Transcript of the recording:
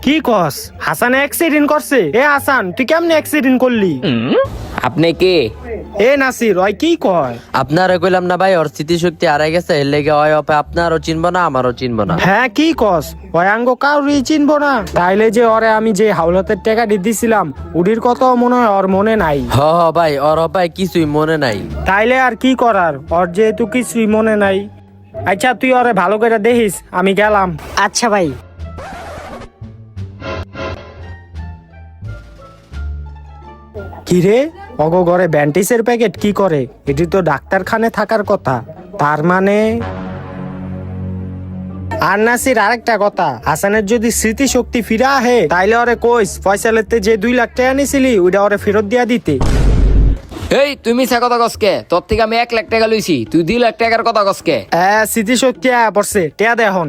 কি কস হাসান অ্যাক্সিডেন্ট করছে? এ হাসান তুই কেমনে অ্যাক্সিডেন্ট করলি? আপনি কে? এ নাসির ওই কি কয়? আপনারা কইলাম না ভাই, ওর স্মৃতিশক্তি হারাই গেছে, এর লেগে হয় অপে আপনারও চিনবো না আমারও চিনবো না। হ্যাঁ কি কস? ওই আঙ্গ কাউরি চিনবো না? তাইলে যে ওরে আমি যে হাওলাতের টাকা দিছিলাম উডির কথা মনে হয় ওর মনে নাই। হ ভাই, ওর ভাই কিছুই মনে নাই। তাইলে আর কি করার, ওর যেহেতু কিছুই মনে নাই। আচ্ছা তুই ওরে ভালো করে দেখিস, আমি গেলাম। আচ্ছা ভাই। কিরে অগো ঘরে ব্যান্টিসের প্যাকেট কি করে? এটি তো ডাক্তারখানে থাকার কথা। তার মানে আর নাসির আরেকটা কথা, হাসানের যদি স্মৃতিশক্তি ফিরে আহে তাইলে ওরে কইস ফয়সালেতে যে 2 লাখ টাকা নিছিলি ওইটা ওরে ফেরত দিয়া দিতে। এই তুই মিছা কথা কসকে? তোর থেকে আমি 1 লাখ টাকা লইছি, তুই 2 লাখ টাকার কথা কসকে? স্মৃতিশক্তি পড়ছে টেয়া দে এখন।